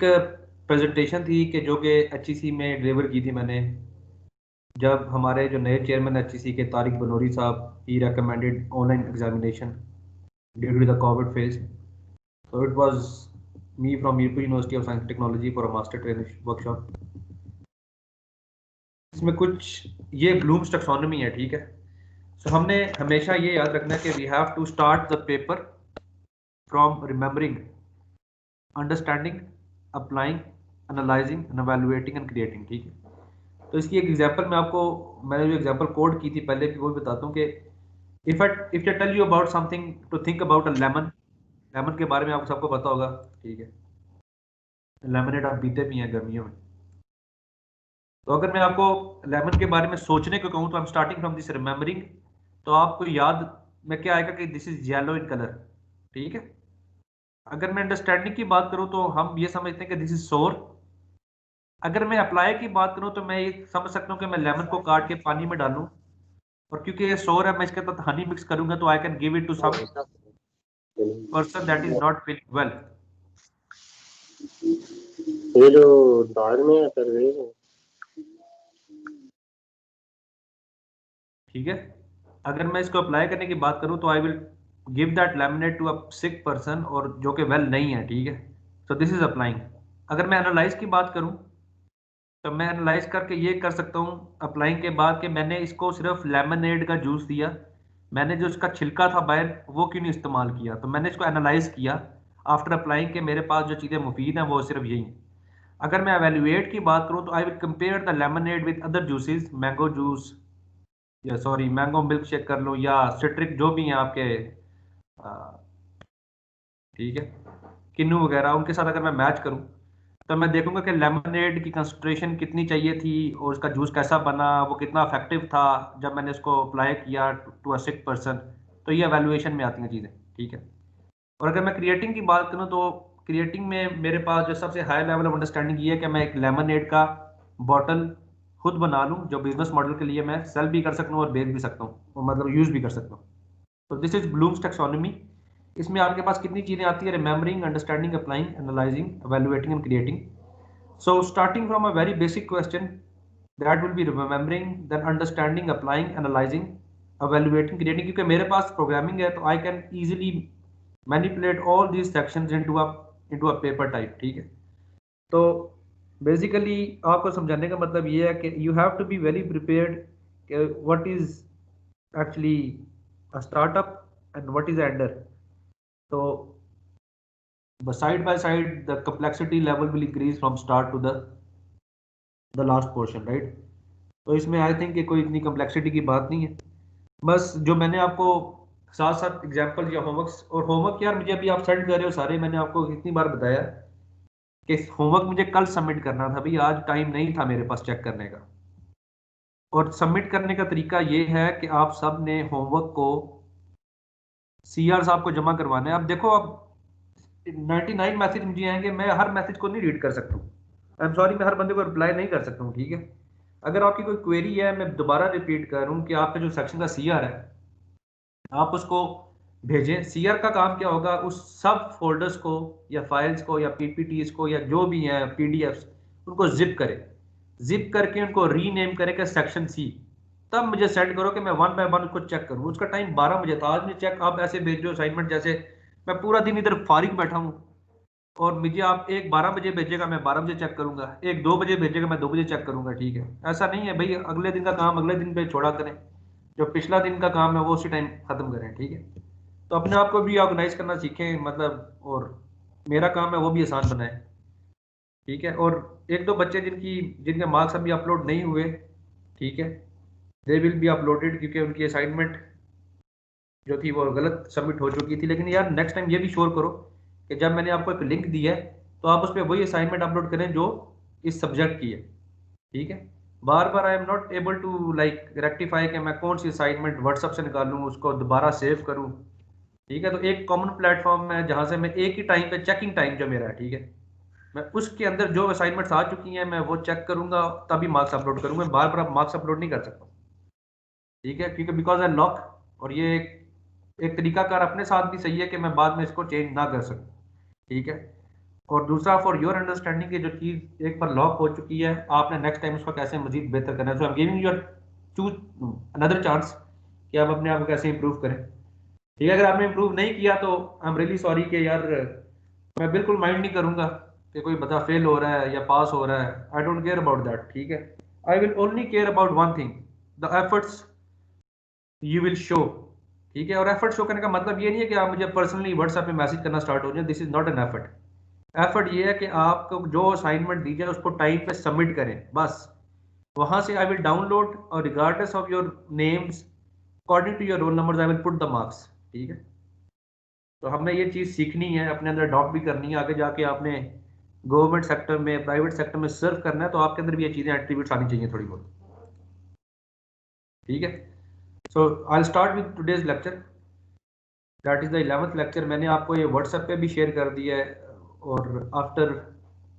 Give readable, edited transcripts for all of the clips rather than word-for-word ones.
Presentation थी कि जो कि एचईसी में डिलीवर की थी मैंने, जब हमारे जो नए चेयरमैन एचईसी के तारिक बनोरी साहब ही recommended online examination due to the covid phase, so it was me from Mirpur university of science technology for a master training workshop. इसमें कुछ ये ब्लूम्स टैक्सोनॉमी है, ठीक है। सो हमने हमेशा ये याद रखना है कि we have to start the paper from remembering, understanding, applying, analysing and evaluating and creating, ठीक है। तो इसकी एक एग्जांपल मैं आपको, मैंने जो एग्जांपल कोड की थी पहले भी, वो भी बताता हूँ कि if I tell you about something to think about a lemon, lemon के बारे में आपको सबको पता होगा, ठीक है। लेमनेड आप पीते भी हैं गर्मियों में। तो अगर मैं आपको लेमन के बारे में सोचने को कहूँ तो I am starting from this remembering, तो आपको याद में क्या आएगा कि this is yellow in colour, ठीक है। अगर मैं अंडरस्टैंडिंग की बात करूँ तो हम ये समझते हैं कि दिस इज सोर। अगर मैं अप्लाई की बात करूँ तो मैं ये समझ सकता हूँ कि मैं लेमन को काट के पानी में डालूं, और क्योंकि ये सोर है मैं इसके साथ हनी मिक्स करूंगा तो I can give it to some person that is not feeling well. ये जो दाल में है परवेज, ठीक है। अगर मैं इसको अप्लाई करने की बात करूं तो I will give that lemonade to a sick person, और जो कि वेल नहीं है, ठीक है। So this is applying. अगर मैं एनालाइज की बात करूं तो मैं एनालाइज करके ये कर सकता हूं अप्लाइंग के बाद कि मैंने इसको सिर्फ लेमनेड का जूस दिया, मैंने जो इसका छिलका था बाहर वो क्यों नहीं इस्तेमाल किया, तो मैंने इसको एनालाइज किया आफ्टर अप्लाइंग के मेरे पास जो चीज़ें मुफीद हैं वो सिर्फ यही हैं। अगर मैं एवेल्युएट की बात करूं तो I will compare the lemonade with other juices, mango juice या सॉरी मैंगो मिल्क शेक कर लो, या सिट्रिक जो भी हैं आपके, ठीक है, किन्नू वगैरह, उनके साथ अगर मैं मैच करूं तो मैं देखूंगा कि लेमनेड की कंसंट्रेशन कितनी चाहिए थी और उसका जूस कैसा बना, वो कितना इफेक्टिव था जब मैंने उसको अप्लाई किया टू अ सिक पर्सन। तो ये एवेल्युएशन में आती हैं चीज़ें, ठीक है। और अगर मैं क्रिएटिंग की बात करूं तो क्रिएटिंग में मेरे पास जो सबसे हाई लेवल ऑफ अंडरस्टैंडिंग ये है कि मैं एक लेमनेड का बॉटल खुद बना लूं जो बिजनेस मॉडल के लिए मैं सेल भी कर सकता हूँ और बेच भी सकता हूँ, और मतलब यूज़ भी कर सकता हूँ। तो दिस इज ब्लूम्स टैक्सोनॉमी। इसमें आपके पास कितनी चीज़ें आती है? Remembering, understanding, applying, analysing, evaluating and creating. So starting from a very basic question, that will be remembering, then understanding, applying, analysing, evaluating, creating. क्योंकि मेरे पास प्रोग्रामिंग है तो I can easily manipulate all these sections into a paper type, ठीक है। तो basically आपको समझाने का मतलब ये है कि you have to be very prepared what is actually a startup and what is Ender. So side by side the complexity level will increase from start to the last portion, right? तो इसमें I think कि कोई इतनी complexity की बात नहीं है। बस जो मैंने आपको साथ साथ एग्जांपल या होमवर्क, और होमवर्क यार मुझे अभी आप सेंड कर रहे हो सारे, मैंने आपको कितनी बार बताया कि होमवर्क मुझे कल सबमिट करना था भाई, आज टाइम नहीं था मेरे पास चेक करने का। और सबमिट करने का तरीका ये है कि आप सब ने होमवर्क को सीआर साहब को जमा करवाना है। अब देखो, अब 99 मैसेज मुझे आएंगे, मैं हर मैसेज को नहीं रीड कर सकता हूँ, आई एम सॉरी, मैं हर बंदे को रिप्लाई नहीं कर सकता हूँ, ठीक है। अगर आपकी कोई क्वेरी है, मैं दोबारा रिपीट कर रहा हूँ कि आपका जो सेक्शन का सीआर है आप उसको भेजें। सीआर का काम क्या होगा, उस सब फोल्डर्स को या फाइल्स को या पीपीटीज को या जो भी हैं पीडीएफ्स, उनको जिप करे, जिप करके उनको रीनेम करेगा सेक्शन सी, तब मुझे सेंड करो कि मैं वन बाय वन उसको चेक करूँ। उसका टाइम 12 बजे था, आज मैं चेक, आप ऐसे भेज रहे हो असाइनमेंट जैसे मैं पूरा दिन इधर फारिग बैठा हूँ, और मुझे आप एक 12 बजे भेजेगा मैं 12 बजे चेक करूंगा, एक 2 बजे भेजेगा मैं 2 बजे चेक करूंगा, ठीक है। ऐसा नहीं है भाई, अगले दिन का काम अगले दिन पे छोड़ा करें, जो पिछला दिन का काम है वो उसी टाइम खत्म करें, ठीक है। तो अपने आप को भी ऑर्गेनाइज करना सीखें, मतलब, और मेरा काम है वो भी आसान बनाए, ठीक है। और एक दो बच्चे जिनके मार्क्स अभी अपलोड नहीं हुए, ठीक है, दे विल बी अपलोडेड, क्योंकि उनकी असाइनमेंट जो थी वो गलत सबमिट हो चुकी थी। लेकिन यार नेक्स्ट टाइम ये भी श्योर करो कि जब मैंने आपको एक लिंक दी है तो आप उस पर वही असाइनमेंट अपलोड करें जो इस सब्जेक्ट की है, ठीक है। बार बार I am not able to like rectify कि मैं कौन सी असाइनमेंट व्हाट्सएप से निकालूं, उसको दोबारा सेव करूं, ठीक है। तो एक कॉमन प्लेटफॉर्म है जहां से मैं एक ही टाइम पे, चेकिंग टाइम जो मेरा है, ठीक है, मैं उसके अंदर जो असाइनमेंट्स आ चुकी हैं मैं वो चेक करूंगा, तभी मार्क्स अपलोड करूंगा। बार बार मार्क्स अपलोड नहीं कर सकता, ठीक है, क्योंकि बिकॉज आई लॉक, और ये एक तरीकाकार अपने साथ भी सही है कि मैं बाद में इसको चेंज ना कर सकूं, ठीक है। और दूसरा फॉर योर अंडरस्टैंडिंग की जो चीज़ एक बार लॉक हो चुकी है, आपने नेक्स्ट टाइम उसको कैसे मजीद बेहतर करना है। So I am giving your choose another chance कि आप अपने आप को कैसे इंप्रूव करें। ठीक है, अगर आपने इंप्रूव नहीं किया तो आई एम रियली सॉरी कि यार मैं बिल्कुल माइंड नहीं करूंगा कि कोई बंदा फेल हो रहा है या पास हो रहा है। I don't care about that. ठीक है, I will only care about one thing, the efforts you will show. ठीक है, और एफर्ट शो करने का मतलब ये नहीं है कि आप मुझे पर्सनली व्हाट्सएप पे मैसेज करना स्टार्ट हो जाए। This is not an effort. Effort ये है कि आपको जो असाइनमेंट दी जाए उसको टाइम पे सबमिट करें बस। वहां से आई विल डाउनलोड और regardless of your names according to your roll numbers I will put the marks. ठीक है, तो हमें ये चीज़ सीखनी है, अपने अंदर अडॉप्ट भी करनी है। आगे जाके आपने गवर्नमेंट सेक्टर में, प्राइवेट सेक्टर में सर्व करना है तो आपके अंदर भी ये चीज़ें एट्रीब्यूट्स आनी चाहिए थोड़ी बहुत। ठीक है, so I start with today's lecture, that is the 11th lecture. मैंने आपको ये व्हाट्सएप पे भी शेयर कर दिया है, और after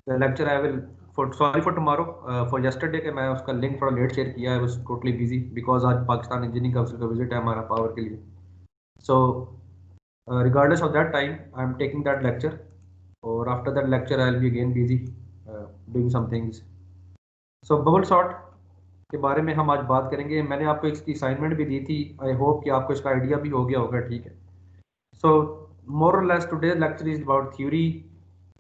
the lecture I will sorry for tomorrow for yesterday के मैं उसका लिंक थोड़ा लेट शेयर किया है, वाज टोटली बिजी बिकॉज आज पाकिस्तान इंजीनियरिंग काउंसिल का विजिट है हमारा पावर के लिए। सो regardless of that time I am taking that lecture, or after that lecture I will be again busy doing some things. So bubble sort के बारे में हम आज बात करेंगे। मैंने आपको इसकी असाइनमेंट भी दी थी, आई होप कि आपको इसका आइडिया भी हो गया होगा। ठीक है, सो मोर और less today's lecture is about theory,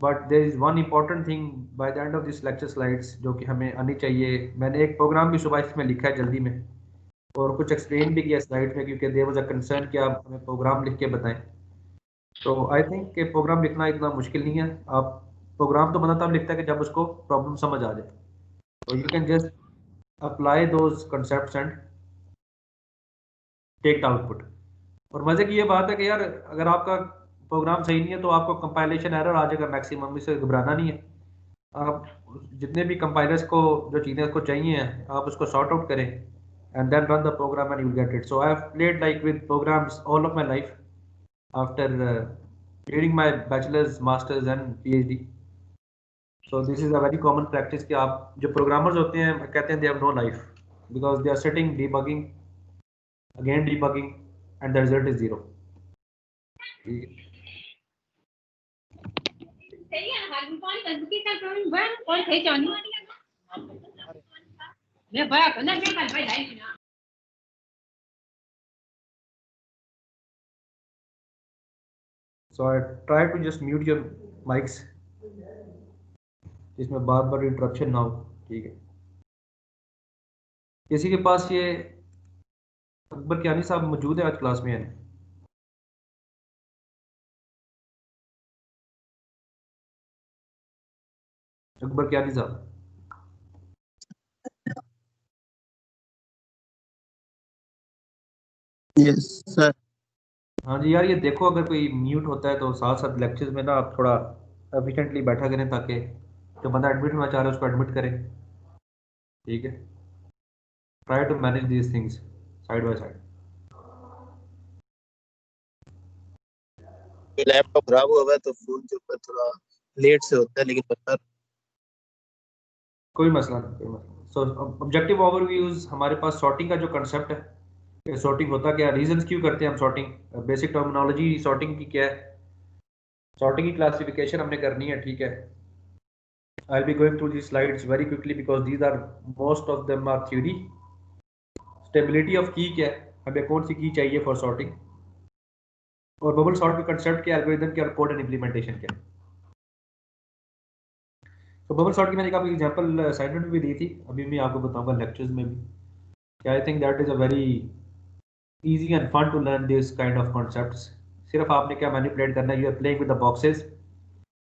but there is one important thing by the end of this lecture slides जो कि हमें आनी चाहिए। मैंने एक प्रोग्राम भी सुबह इसमें लिखा है जल्दी में, और कुछ एक्सप्लेन भी किया स्लाइड में, क्योंकि देयर वाज अ कंसर्न कि आप हमें प्रोग्राम लिख के बताएं। तो आई थिंक कि प्रोग्राम लिखना इतना मुश्किल नहीं है। आप प्रोग्राम तो बंदा तब लिखता है कि जब उसको प्रॉब्लम समझ आ जाए। तो you can just apply those concepts and take the output. और मजे की ये बात है कि यार अगर आपका प्रोग्राम सही नहीं है तो आपको कंपाइलेशन एरर आ जाएगा मैक्सिमम, इससे घबराना नहीं है। आप जितने भी कंपाइलर्स को जो चीज़ें उसको चाहिए हैं आप उसको सॉर्ट आउट करें and then run the program and you will get it. So I have played like with programs all of my life after reading my bachelor's, master's and PhD. So this is a very common practice कि आप जो programmers होते हैं कहते हैं they have no life because they are sitting debugging, again debugging and the result is zero. So I try to just mute your mics जिसमें बार बार interruption ना हो। ठीक है, किसी के पास ये अकबर कियानी साहब मौजूद है आज क्लास में? है अकबर कियानी साहब? Yes sir. हाँ जी यार, ये देखो अगर कोई म्यूट होता है तो साथ साथ लेक्चर्स में ना आप थोड़ा एफिशिएंटली बैठा करें ताकि जो बंदा एडमिट होना चाह रहा है उसको एडमिट करें। ठीक है, try to manage these things side by side. Laptop खराब हुआ है तो फोन के ऊपर थोड़ा लेट से होता है, लेकिन पता कोई मसला नहीं, कोई मसला नहीं। सो ऑब्जेक्टिव ओवरव्यूज, हमारे पास सॉर्टिंग का जो कंसेप्ट है कि सॉर्टिंग होता क्या, रीजंस क्यों करते हैं हम सॉर्टिंग, बेसिक टर्मिनोलॉजी सॉर्टिंग की क्या है, सॉर्टिंग की क्लासिफिकेशन हमने करनी है। ठीक है, I will be going through these slides very quickly because these are most of them are theory. Stability of की क्या है, हमें कौन सी की चाहिए फॉर सॉर्टिंग, और बबल सॉर्ट के कंसेप्ट के, एल्गोरिथम के, और कोड एंड इंप्लीमेंटेशन के। तो बबल सॉर्ट की मैंने काफी एग्जांपल असाइनमेंट भी दी थी, अभी मैं आपको बताऊंगा लेक्चर्स में भी। आई think that is a very easy and fun to learn this kind of concepts. सिर्फ आपने क्या मैनिपुलेट करना है, you are playing with the boxes,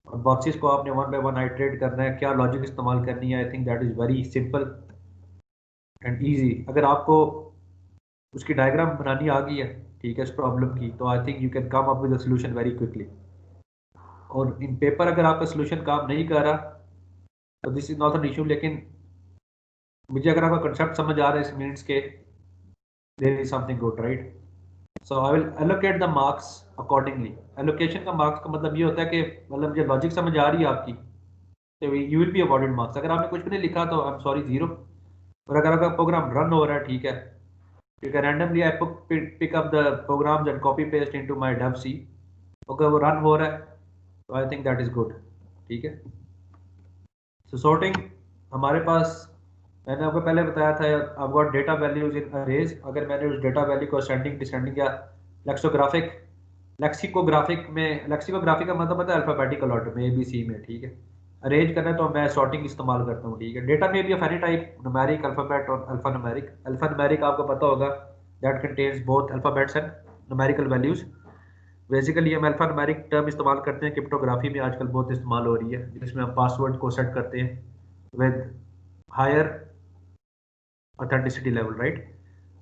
और बॉक्सेस को आपने वन बाय वन आइटरेट करना है, क्या लॉजिक इस्तेमाल करनी है। आई think that is very simple and easy. अगर आपको उसकी डायग्राम बनानी आ गई है, ठीक है, इस प्रॉब्लम की, तो I think you can come up with a solution very quickly. और इन पेपर अगर आपका सोल्यूशन काम नहीं कर रहा तो this is not an issue, लेकिन मुझे अगर आपका कंसेप्ट समझ आ रहा है इस मीन्स के there is something good, right. So I will allocate the marks accordingly. Allocation का मार्क्स का मतलब ये होता है कि मतलब मुझे लॉजिक समझ आ रही है आपकी तो you will be awarded marks. अगर आपने कुछ भी नहीं लिखा तो आई एम सॉरी, जीरो। और अगर आपका प्रोग्राम रन हो रहा है, ठीक है, क्योंकि randomly I pick up the programs and copy paste into my Dev C, अगर वो रन हो रहा है तो I think that is good. ठीक है। सो सॉर्टिंग हमारे पास, मैंने आपको पहले बताया था, I've got data values in arrays. अगर मैंने उस डेटा वैल्यू को असेंडिंग डिसेंडिंग या लेक्सिकोग्राफिक में, लेक्सिकोग्राफिक का मतलब होता है अल्फाबेटिकल ऑर्डर में, ABC में, ठीक है। अरेंज करना है तो मैं सॉर्टिंग इस्तेमाल करता हूँ, ठीक है। डेटा में भी of any type, numeric, alphabet और अल्फा न्यूमेरिक। अल्फा न्यूमेरिक आपको पता होगा that contains both alphabets and numerical values. Basically हम अल्फा न्यूमेरिक टर्म इस्तेमाल करते हैं, क्रिप्टोग्राफी में आजकल बहुत इस्तेमाल हो रही है, जिसमें हम पासवर्ड को सेट करते हैं with higher authenticity level, right?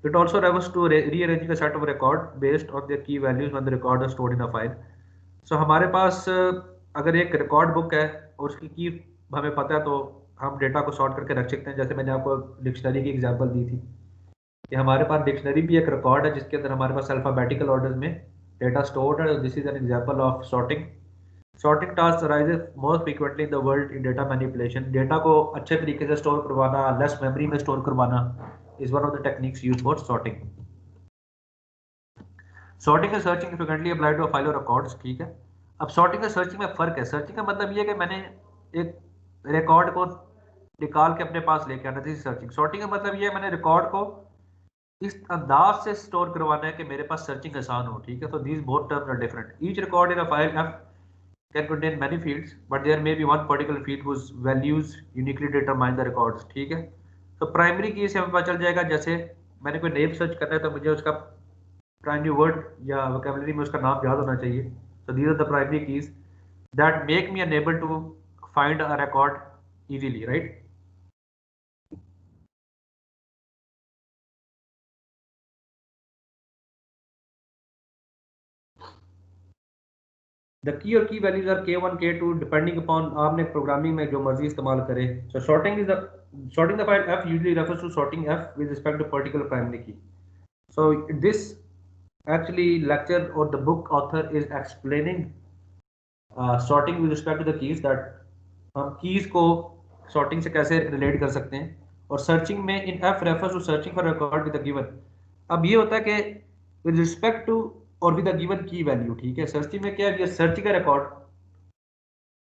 It also refers to rearranging a set of record based on their key values when the record is stored in a file. So हमारे पास अगर एक रिकॉर्ड बुक है और उसकी की हमें पता है तो हम डेटा को सॉर्ट करके रख सकते हैं। जैसे मैंने आपको डिक्शनरी की एग्जांपल दी थी कि हमारे पास डिक्शनरी भी एक रिकॉर्ड है जिसके अंदर हमारे पास अल्फाबेटिकल ऑर्डर में डेटा स्टोर्ड है। This is an example of sorting. Sorting task arises most frequently in the world in data manipulation. Data को अच्छे तरीके से स्टोर करवाना, लेस मेमोरी में स्टोर करवाना is one of the techniques used for sorting. Sorting and searching frequently applied to file और records, ठीक है। अब सॉर्टिंग और सर्चिंग में फर्क है। सर्चिंग का मतलब ये है कि मैंने एक रिकॉर्ड को निकाल के अपने पास लेके आना, दिस इज सर्चिंग। सॉर्टिंग का मतलब ये है मैंने रिकॉर्ड को इस अंदाज से स्टोर करवाना है कि मेरे पास सर्चिंग आसान हो, ठीक है। तो these both terms are different. Each record in a file F can contain many fields, but there may be one particular field whose values uniquely determine the records, ठीक है। तो प्राइमरी की से हमें पता चल जाएगा, जैसे मैंने कोई नेम सर्च करना है तो मुझे उसका प्राइमरी वर्ड या वोकैबुलरी में उसका नाम याद होना चाहिए। तो these are the primary keys that make me enable to find a record easily, right. The key और key values are K1 K2 depending upon आपने प्रोग्रामिंग में जो मर्जी इस्तेमाल करें। सो sorting the file F usually refers to sorting F with respect to particular primary key. So this actually lecture or the book author is explaining sorting with respect to the keys, that हम keys को sorting से कैसे relate कर सकते हैं। और searching में in F refers to searching for a record with a given। अब ये होता है कि with respect to और with a given key value, ठीक है। सर्चिंग में क्या है, ये सर्च का रिकॉर्ड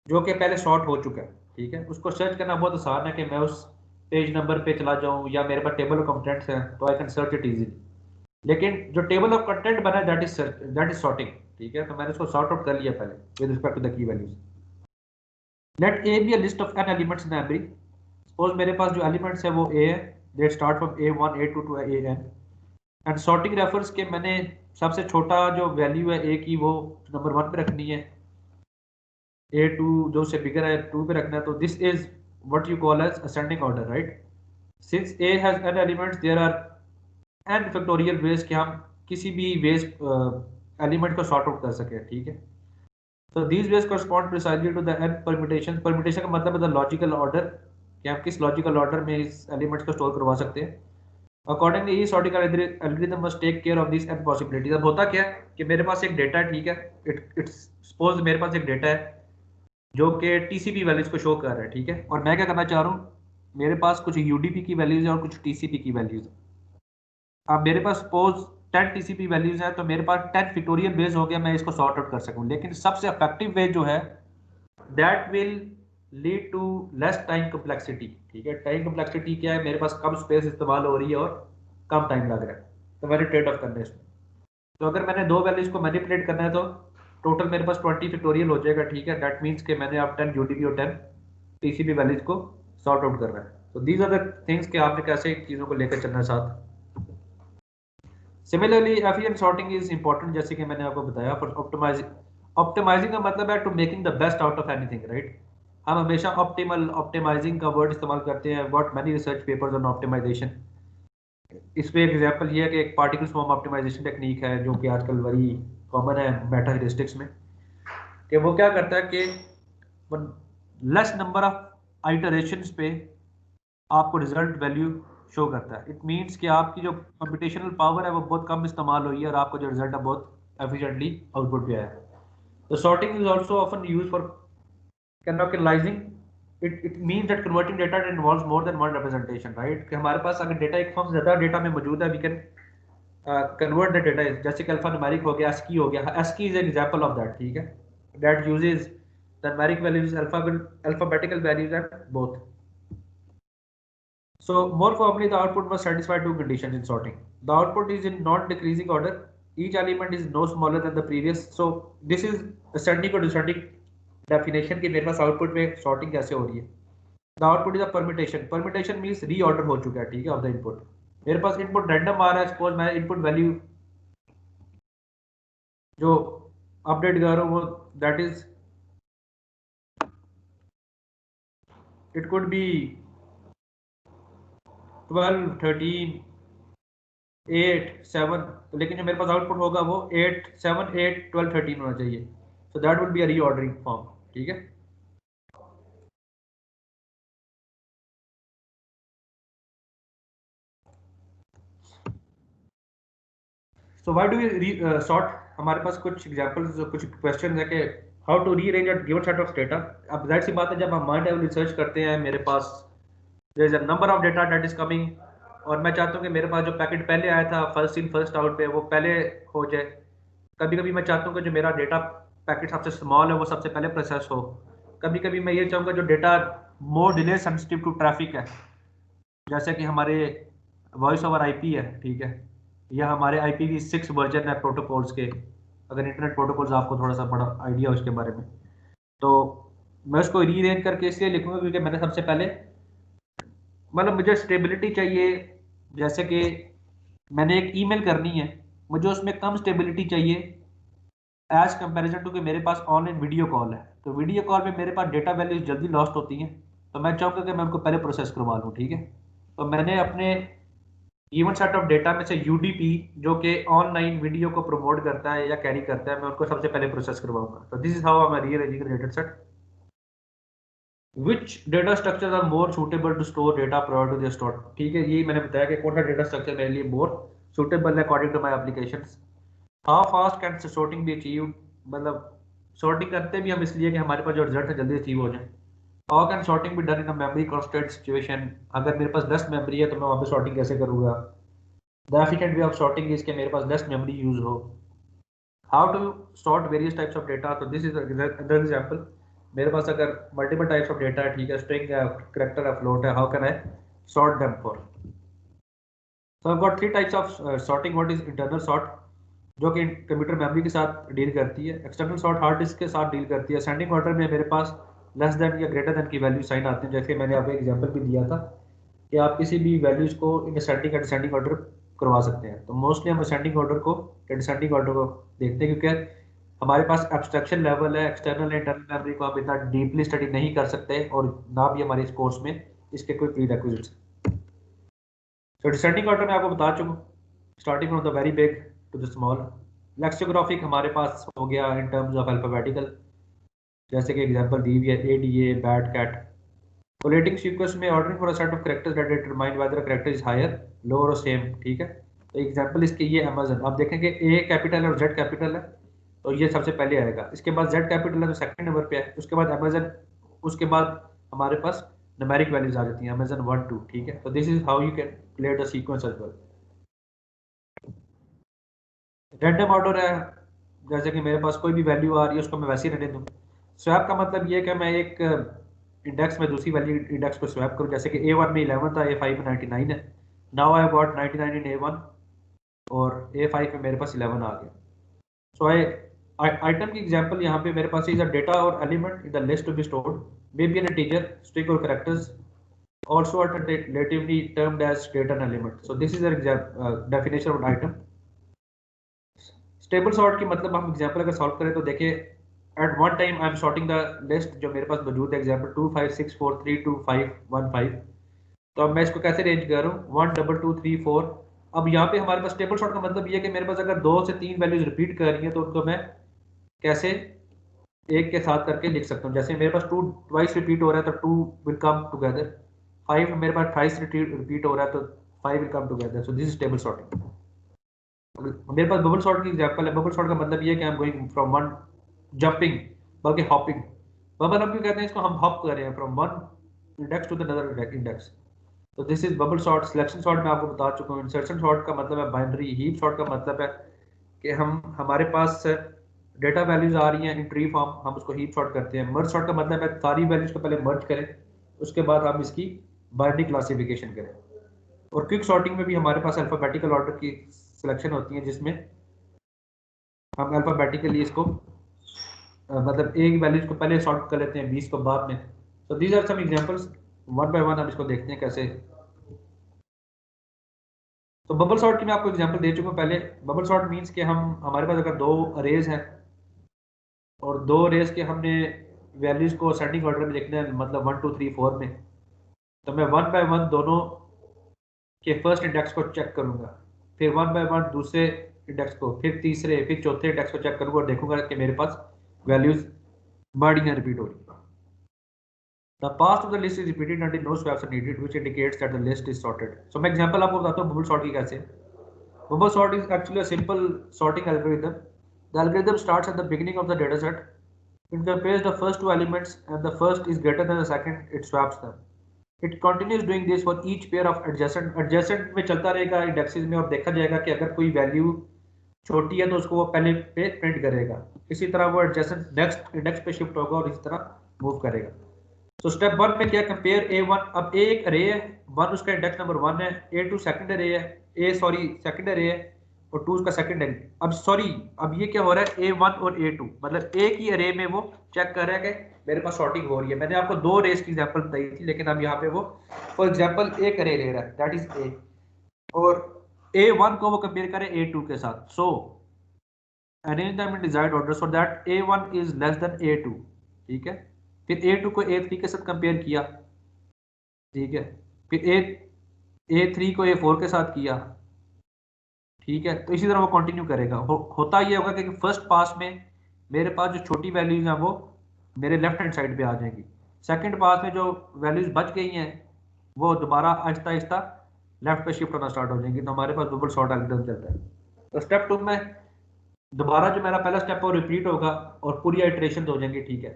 जो कि पहले सॉर्ट हो चुका है, ठीक है, उसको सर्च करना बहुत आसान है कि मैं उस पेज नंबर पे चला जाऊं या मेरे पास टेबल ऑफ कंटेंट्स हैं तो I can search it easily. लेकिन जो टेबल ऑफ कंटेंट बना है दैट इज सॉर्टिंग, ठीक है। तो मैंने उसको सॉर्ट आउट कर लिया पहले with respect to the key values. Let A be a list of N elements in array. Suppose मेरे पास जो एलिमेंट्स है वो ए है, that start from A1 A2 to AN। And sorting refers के मैंने सबसे छोटा जो वैल्यू है ए की वो नंबर 1 पे रखनी है, A2 जो से बिगर है 2 पे रखना है। तो this is what you call as ascending order, right. Since A has n elements there are n factorial ways कि हम किसी भी वेज एलिमेंट को सॉर्ट आउट कर सके, ठीक है। तो these ways correspond precisely to the n permutation. Permutation का मतलब है द लॉजिकल ऑर्डर कि हम किस लॉजिकल ऑर्डर में इस एलिमेंट्स को स्टोर करवा सकते हैं। Accordingly a sorting algorithm must take care of this n possibilities. अब होता क्या है कि मेरे पास एक डेटा है, ठीक है। इट्स सपोज मेरे पास एक डेटा है जो कि TCP वैल्यूज को शो कर रहा है, ठीक है। और मैं क्या करना चाह रहा हूँ, मेरे पास कुछ UDP की वैल्यूज है और कुछ TCP की वैल्यूज है। अब मेरे पास सपोज 10 TCP वैल्यूज है तो मेरे पास 10 फिक्टोरियल वेज हो गया मैं इसको सॉर्ट आउट कर सकूं। लेकिन सबसे इफेक्टिव वे जो है that will lead to less time complexity, ठीक है। टाइम कम्प्लेक्सिटी क्या है, मेरे पास कम स्पेस इस्तेमाल हो रही है और कम टाइम लग रहा है, तो मैंने ट्रेड ऑफ करना है इसमें। तो अगर मैंने दो वैल्यूज को मैनिपुलेट करना है तो टोटल मेरे पास 20 फैक्टोरियल हो जाएगा, ठीक है। दैट मीन्स कि मैंने अब 10 UDP और 10 TCP वैल्यूज को सॉर्ट आउट करना है। तो दीज आर द थिंग्स कि आपने कैसे चीज़ों को लेकर चलना है साथ। Similarly efficient sorting is important, जैसे कि मैंने आपको बताया, फॉर ऑप्टिमाइजिंग का मतलब है to making the best out of anything, right. हम हमेशा ऑप्टिमाइजिंग का वर्ड इस्तेमाल करते हैं। Got many research papers on optimisation. इसमें एक एग्जांपल ये है कि एक पार्टिकल स्वैप ऑप्टिमाइजेशन टेक्निक है जो कि आजकल बड़ी कॉमन है मेटा ह्यूरिस्टिक्स में, कि वो क्या करता है कि लेस नंबर ऑफ आइटरेशंस पे आपको रिजल्ट वैल्यू शो करता है। इट मीन्स कि आपकी जो कंप्यूटेशनल पावर है वो बहुत कम इस्तेमाल हुई है और आपको जो रिजल्ट है बहुत एफिशिएंटली आउटपुट भी आया है। तो sorting is also often use for canonicalizing. It means that converting data involves more than one representation, right. कि हमारे पास अगर डेटा एक फॉर्म से ज़्यादा डेटा में मौजूद है, we can convert the data, जैसे कि अल्फा न्यूमेरिक हो गया, ASCII हो गया। ASCII is an example of that, ठीक है। That uses the numeric values, alphabetical values and both. So more formally, the output must satisfy two conditions in sorting. The output is in non-decreasing order. Each element is no smaller than the previous. So this is ascending or descending definition कि मेरे पास output में sorting कैसे हो रही है. The output is a permutation. Permutation means reorder हो चुका है, ठीक है, of the input. मेरे पास input random आ रहा है, suppose मैं input value जो अपडेट कर रहा हूँ वो that is it could be 12, 13, 8, 7, लेकिन जो मेरे पास आउटपुट होगा वो 8, 7, 8, 12, 13 होना चाहिए. So that would be a reordering form, ठीक है. So why do we sort. हमारे पास कुछ एग्जांपल्स, कुछ क्वेश्चन है कि how to rearrange a given set of data. अब जाहिर सी बात है, जब हम माइंड लेवल रिसर्च करते हैं, मेरे पास there is a number of data that is coming, और मैं चाहता हूँ कि मेरे पास जो पैकेट पहले आया था फर्स्ट इन फर्स्ट आउट पे वो पहले हो जाए. कभी कभी मैं चाहता हूँ कि जो मेरा डेटा पैकेट सबसे स्मॉल है वो सबसे पहले प्रोसेस हो. कभी कभी मैं ये चाहूँगा जो data more delay sensitive to traffic है, जैसे कि हमारे वॉइस ओवर आईपी है, ठीक है, या हमारे IPv6 वर्जन है प्रोटोकॉल्स के, अगर इंटरनेट प्रोटोकॉल्स आपको थोड़ा सा बड़ा आइडिया हो उसके बारे में, तो मैं उसको रीअरेंज करके इसलिए लिखूंगा क्योंकि मैंने सबसे पहले, मतलब मुझे स्टेबिलिटी चाहिए. जैसे कि मैंने एक ईमेल करनी है, मुझे उसमें कम स्टेबिलिटी चाहिए एज कंपैरिजन टू कि मेरे पास ऑनलाइन वीडियो कॉल है. तो वीडियो कॉल में मेरे पास डेटा वैल्यूज जल्दी लॉस्ट होती हैं, तो मैं चाहूँगा कि मैं उनको पहले प्रोसेस करवा लूँ, ठीक है. तो मैंने अपने गिवन सेट ऑफ डेटा में से UDP जो कि ऑनलाइन वीडियो को प्रमोट करता है या कैरी करता है, मैं उनको सबसे पहले प्रोसेस करवाऊंगा. तो this is how I am rearranging data set. Which data structures are more suitable to store data prior to their store. ठीक है, यही मैंने बताया कि कौन सा डेटा स्ट्रक्चर मेरे लिए more suitable है according to my applications. How fast can sorting be achieved. मतलब sorting करते भी हम इसलिए कि हमारे पास जो रिजल्ट है जल्दी अचीव हो जाए. How can sorting be done in a memory constrained situation. अगर मेरे पास 10 मेमोरी है तो मैं वहाँ पे sorting कैसे करूँगा. The efficient way of sorting is कि मेरे पास 10 मेमोरी यूज हो. How to sort various types of data. तो this is another example. मेरे पास अगर मल्टीपल टाइप्स ऑफ डेटा है, ठीक है, स्ट्रिंग है, कैरेक्टर है, फ्लोट है, how can I sort them for. So I got 3 types of sorting. What is internal sort, जो कि कंप्यूटर मेमोरी के साथ डील करती है. एक्सटर्नल सॉर्ट हार्ड डिस्क के साथ डील करती है. असेंडिंग ऑर्डर में मेरे पास लेस देन या ग्रेटर देन की वैल्यू साइन आते हैं, जैसे मैंने आपको एग्जांपल भी दिया था कि आप किसी भी वैल्यूज को in ascending and descending order करवा सकते हैं. तो मोस्टली हम असेंडिंग ऑर्डर को या डिसेंडिंग ऑर्डर को देखते हैं, क्योंकि हमारे पास एब्स्ट्रक्शन लेवल है. एक्सटर्नल इंटरनल मेमोरी को हम इतना डीपली स्टडी नहीं कर सकते और ना भी हमारे इस कोर्स में इसके कोई प्रीरेक्विजिट्स. तो डिसेंडिंग ऑर्डर में आपको बता चुका, starting from the very big to the small. Lexicographic हमारे पास हो गया इन टर्म्स ऑफ अल्फाबेटिकल, जैसे कि एग्जांपल दी हुई है ADA, bat, cat. Collating sequence में ordering for a set of characters that determine whether a character is higher, lower और सेम, ठीक है. तो एग्जांपल इसके ये अमेजन, आप देखेंगे A कैपिटल और Z कैपिटल है तो ये सबसे पहले आएगा. इसके बाद Z कैपिटल है तो सेकंड नंबर पे है. उसके बाद अमेजन, उसके बाद हमारे पास न्यूमेरिक वैल्यूज आ जाती हैं, अमेजन 1, 2, ठीक है. तो this is how you can play the sequence as well. Random order है, जैसे कि मेरे पास कोई भी वैल्यू आ रही है उसको मैं वैसे ही रहने दूँ. स्वैप का मतलब ये है कि मैं एक इंडेक्स में दूसरी वैल्यू इंडेक्स को स्वैप करूँ. जैसे कि A1 में 11 था, A5 में 99 है. Now I got 99 in A1 और A5 में मेरे पास 11 आ गया. सो आइटम की एग्जांपल यहाँ पे मेरे पास इज अ डेटा और element in the list to be stored, may be an integer, string और characters, also alternatively termed as data and element. So this is an definition of an item. Stable sort की मतलब हम example अगर solve करें तो देखिए at one time I am sorting the list जो मेरे पास मौजूद है, एग्जांपल 2 5 6 4 3 2 5 1 5. तो अब मैं इसको कैसे रेंज कर रहा हूँ 1 2 2 3 4. अब यहाँ पे हमारे पास स्टेबल सॉर्ट का मतलब ये है कि मेरे पास अगर 2 से 3 वैल्यूज रिपीट कर रही है तो उनको मैं कैसे एक के साथ करके लिख सकता हूँ. जैसे मेरे पास 2 ट्वाइस रिपीट हो रहा है तो 2 विल कम टुगेदर. 5 मेरे पास ट्वाइस रिपीट हो रहा है तो 5 will come together. So this is stable sorting. मेरे पास बबल सॉर्ट की एग्जांपल है. बबल सॉर्ट का मतलब ये है कि I am going from one jumping, बल्कि हॉपिंग. बबल हम क्यों कहते हैं इसको, हम हॉप कर रहे हैं from one index to the other index. तो this is bubble sort. Selection sort मैं आपको बता चुका हूँ. इंसर्शन सॉर्ट का मतलब है बाइनरी. हीप सॉर्ट का मतलब है कि हमारे पास डेटा वैल्यूज आ रही हैं इन ट्री फॉर्म, हम उसको हीप सॉर्ट करते हैं। मर्ज सॉर्ट का मतलब है सारी वैल्यूज को पहले मर्ज करें, उसके बाद हम इसकी बाइनरी क्लासिफिकेशन करें। और क्विक सॉर्टिंग में भी हमारे पास अल्फाबेटिकल ऑर्डर की सिलेक्शन होती है, जिसमें हम अल्फाबेटिकली इसको मतलब एक वैल्यूज को पहले सॉर्ट कर लेते हैं, 20 को बाद में। तो these are some examples, one by one हम इसको देखते हैं कैसे। तो बबल सॉर्ट की मैं आपको एग्जांपल दे चुका हूं पहले। बबल सॉर्ट मींस कि हम हमारे पास अगर दो अरेज हैं और दो अरेज के हमने वैल्यूज को असेंडिंग ऑर्डर में लिखना है, मतलब 1 2 3 4 में, तो मैं वन बाय वन दोनों के फर्स्ट इंडेक्स को चेक करूंगा, फिर वन बाय वन दूसरे इंडेक्स को, फिर तीसरे, फिर चौथे इंडेक्स को चेक करूंगा और देखूंगा कि मेरे पास वैल्यूज बढ़ी हैं, रिपीट हो रही हैं। The past of the list is repeated until no swaps are needed, which indicates that the list is sorted. So मैं example आपको बताता हूँ bubble sort की कैसे। Bubble sort is actually a simple sorting algorithm. The algorithm starts at the beginning of the data set. It compares the first two elements and the first is greater than the second, it swaps them. It continues doing this for each pair of adjacent. Adjacent में चलता रहेगा indexes में, और देखा जाएगा कि अगर कोई वैल्यू छोटी है तो उसको वो पहले पे प्रिंट करेगा, इसी तरह वो adjacent नेक्स्ट इंडेक्स पे शिफ्ट होगा और इस तरह मूव करेगा। तो स्टेप वन में क्या, कंपेयर A1, अब A एक अरे है, वन उसका इंडेक्स नंबर 1 है, A2 सेकंड अरे है, सेकंड अरे है और 2 उसका सेकंड है। अब ये क्या हो रहा है, A1 और A2 मतलब एक ही अरे में वो चेक कर रहा है कि मेरे पास सॉर्टिंग हो रही है। मैंने आपको दो रेस की एग्जांपल बताई थी, लेकिन अब यहाँ पे वो फॉर एग्जांपल एक अरे ले रहा है, दैट इज A, और A1 को वो कंपेयर करें A2 के साथ। सो arrange them in desired order so that A1 is less than A2, ठीक है। फिर A2 को A3 के साथ कंपेयर किया, ठीक है। फिर A3 को A4 के साथ किया, ठीक है। तो इसी तरह वो कंटिन्यू करेगा। होता ये होगा कि फर्स्ट पास में मेरे पास जो छोटी वैल्यूज हैं वो मेरे लेफ्ट हैंड साइड पे आ जाएंगी, सेकंड पास में जो वैल्यूज बच गई हैं वो दोबारा आहिस्ता आहिस्ता लेफ्ट पे शिफ्ट होना स्टार्ट हो जाएंगी। तो हमारे पास डबल सॉर्ट एल्गोरिथम चलता है। तो स्टेप 2 में दोबारा जो मेरा पहला स्टेप है वो रिपीट होगा और पूरी आइट्रेशन हो जाएंगी, ठीक है।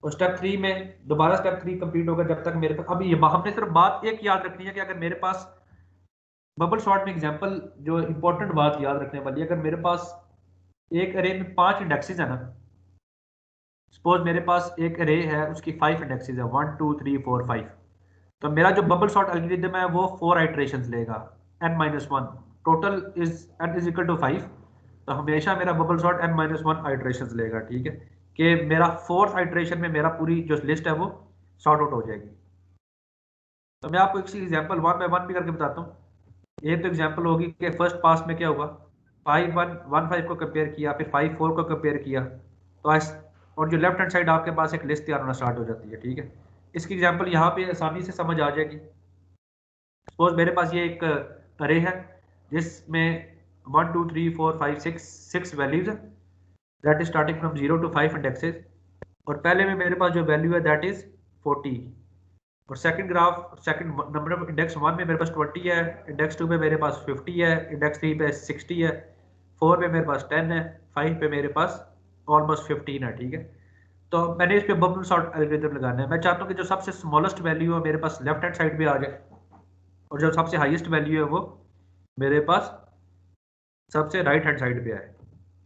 और स्टेप 3 में दोबारा स्टेप 3 कंप्लीट होगा जब तक मेरे पास, अब ये हमने सिर्फ बात एक याद रखनी है कि अगर मेरे पास बबल शॉर्ट में एग्जांपल जो इंपॉर्टेंट बात याद रखने वाली है, अगर मेरे पास एक अरे में 5 इंडेक्सेस है ना, सपोज मेरे पास एक अरे है उसकी 5 इंडेक्सेस है 1 2 3 4 5, तो मेरा जो बबल शॉर्ट एल्गोरिथम है वो 4 आइट्रेशंस लेगा, n-1, total is n is equal to 5, तो हमेशा मेरा बबल शॉर्ट n-1 आइट्रेशंस लेगा, ठीक है। कि मेरा फोर्थ आइट्रेशन में मेरा पूरी जो लिस्ट है वो सॉर्ट आउट हो जाएगी। तो मैं आपको एक एग्जांपल वन बाय वन भी करके बताता हूँ। ये तो एग्जांपल होगी कि फर्स्ट पास में क्या हुआ, 5-1-1-5 को कंपेयर किया, फिर 5-4 को कंपेयर किया, तो और जो लेफ्ट हैंड साइड आपके पास एक लिस्ट तैयार होना स्टार्ट हो जाती है, ठीक है। इसकी एग्जांपल यहाँ पे आसानी से समझ आ जाएगी। सपोज मेरे पास ये एक अरे है जिसमें 1 2 3 4 5 6 वैल्यूज है, that is starting from 0 to 5 indexes, और पहले में मेरे पास जो वैल्यू है दैट इज 40, और सेकंड नंबर ऑफ इंडेक्स 1 में मेरे पास 20 है, इंडेक्स 2 में मेरे पास 50 है, इंडेक्स 3 पे 60 है, 4 में मेरे पास 10 है, 5 पे मेरे पास ऑलमोस्ट 15 है, ठीक है। तो मैंने इस पे बबल सॉर्ट एल्गोरिथम लगाना है। मैं चाहता हूँ कि जो सबसे स्मॉलेस्ट वैल्यू है मेरे पास लेफ्ट हैंड साइड पे आ जाए, और जो सबसे हाईएस्ट वैल्यू है वो मेरे पास सबसे राइट हैंड साइड पे आए।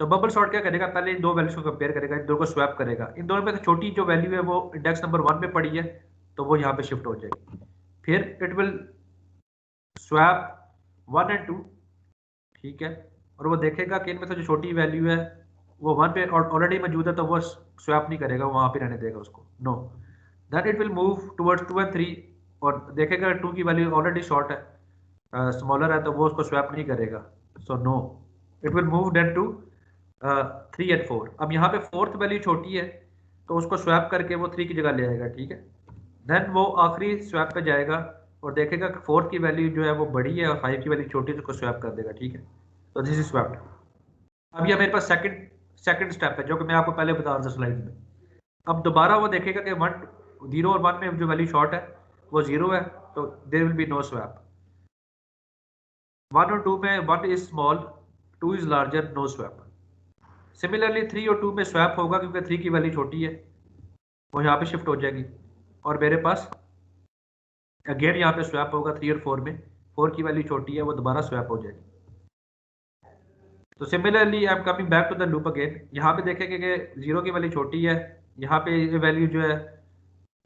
तो बबल सॉर्ट क्या करेगा, पहले इन दो वैल्यूज को कंपेयर करेगा, इन दोनों को स्वैप करेगा, इन दोनों में से छोटी जो वैल्यू है वो इंडेक्स नंबर 1 पे पड़ी है तो वो यहाँ पे शिफ्ट हो जाएगी। फिर इट विल स्वैप 1 and 2, ठीक है, और वो देखेगा कि इनमें से जो छोटी वैल्यू है वो 1 पे ऑलरेडी मौजूद है तो वो स्वैप नहीं करेगा, वहाँ पे रहने देगा उसको, no. Then it will move towards 2 and 3, और देखेगा 2 की वैल्यू ऑलरेडी शॉर्ट है, स्मॉलर है, तो वो उसको स्वैप नहीं करेगा, so no. It will move then to 3 and 4। अब यहाँ पे फोर्थ वैल्यू छोटी है तो उसको स्वैप करके वो 3 की जगह ले आएगा, ठीक है। देन वो आखिरी स्वैप पे जाएगा और देखेगा कि 4 की वैल्यू जो है वो बड़ी है और 5 की वैल्यू छोटी है, तो उसको स्वैप कर देगा, ठीक है। तो दिस इज स्वैप्ड। अब ये मेरे पास सेकंड स्टेप है जो कि मैं आपको पहले बता रहा था स्लाइड में। अब दोबारा वो देखेगा कि 0 और 1 में जो वैल्यू शॉर्ट है वो 0 है, तो there will be no swap. 1 और 2 में 1 is small, 2 is larger, no swap. Similarly 3 और 2 में स्वैप होगा क्योंकि 3 की वैल्यू छोटी है, वो यहाँ पे शिफ्ट हो जाएगी, और मेरे पास अगेन यहाँ पे स्वैप होगा 3 और 4 में, 4 की वैल्यू छोटी है वो दोबारा स्वैप हो जाएगी। तो similarly I am coming back to the loop again. यहाँ पे देखेंगे कि 0 की वैल्यू छोटी है, यहाँ पे ये वैल्यू जो है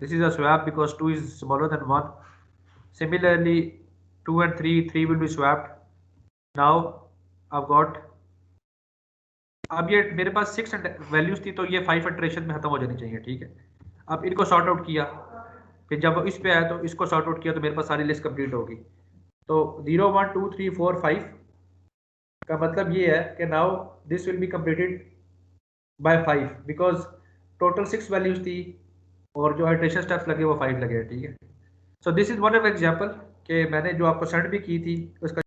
this is a swap because 2 is smaller than 1। Similarly 2 and 3 will be swapped. Now I've got, अब ये मेरे पास 6 वैल्यूज थी, तो ये 5 इटरेशन में खत्म हो जानी चाहिए, ठीक है। अब इनको सॉर्ट आउट किया, फिर जब इस पे आया तो इसको सॉर्ट आउट किया, तो मेरे पास सारी लिस्ट कंप्लीट होगी। तो 0 1 2 3 4 5 का मतलब ये है कि now this will be completed by 5 because total 6 values थी और जो इटरेशन स्टेप्स लगे वो 5 लगे, ठीक है। So this is one of example कि मैंने जो आपको सेंड भी की थी उसका